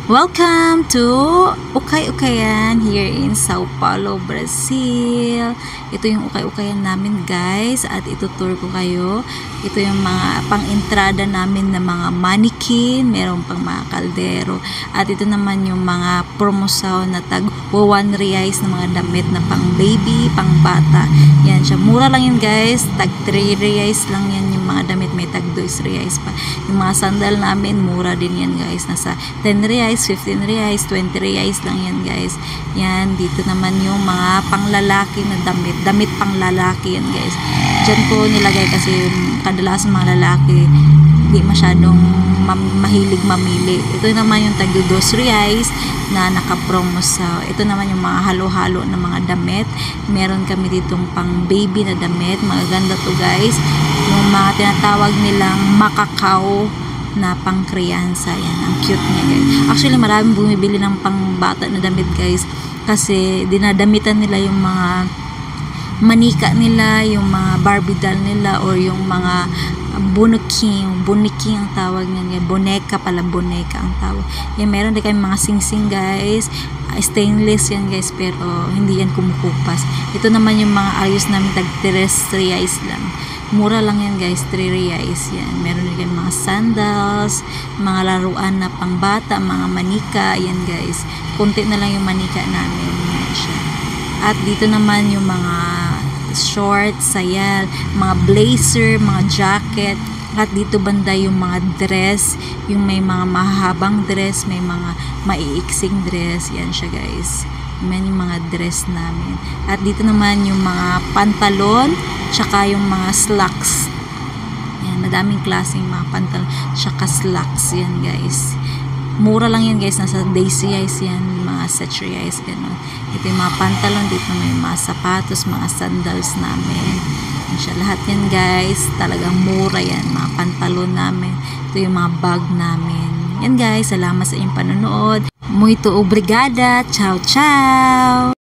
Welcome to Ukay-Ukayan here in Sao Paulo, Brazil. Ito yung ukay-ukayan namin, guys, at itutour ko kayo. Ito yung mga pang-entrada namin na mga mannequin, meron pang mga kaldero, at ito naman yung mga promosaw na tag 1 reais na mga damit na pang baby, pang bata. Yan siya, mura lang yun, guys, tag 3 reais lang yan yung mga damit, may tag 2 reais pa. Yung mga sandal namin, mura din yan, guys, nasa 10 reais, 15 reais, 20 reais lang yan, guys. Yan, dito naman yung mga panglalaki na damit panglalaki yan, guys. Diyan ko nilagay kasi kadalasan mga lalaki hindi masyadong mahilig mamili. Ito naman yung tag 2 reais na naka-promo sa. Ito naman yung mga halo-halo na mga damit. Meron kami ditong pang baby na damit. Maganda to, guys. Yung mga tinatawag nilang makakaw na pangkriyansa. Yan, ang cute niya, guys. Actually, maraming bumibili ng pangbata na damit, guys, kasi dinadamitan nila yung mga manika nila, yung mga Barbie doll nila, or yung mga buniking ang tawag niyan, boneka pala, boneka ang tawag. Yan, meron din kami mga sing-sing, guys, stainless yan, guys, pero hindi yan kumukupas. Ito naman yung mga ayos namin, tag 3 reais lang. Mura lang yan, guys, 3 reais yan. Meron din mga sandals, mga laruan na pangbata, mga manika, yan, guys. Kunti na lang yung manika namin. Yan siya. At dito naman yung mga shorts, sayal, mga blazer, mga jacket. At dito banda yung mga dress, yung may mga mahabang dress, may mga maiiksing dress. Yan siya, guys. Yan yung mga dress namin. At dito naman yung mga pantalon, tsaka yung mga slacks. Yan, madaming klaseng mga pantalon, tsaka slacks. Yan, guys. Mura lang yan, guys. Nasa Daisy Eyes yan, mga Setri Eyes, gano'n. Ito yung mga pantalon. Dito may mga sapatos, mga sandals namin. Yan siya. Lahat yan, guys. Talagang mura yan. Mga pantalon namin. Ito yung mga bag namin. Yan, guys. Salamat sa inyong panonood. Muito obrigada. Ciao, ciao!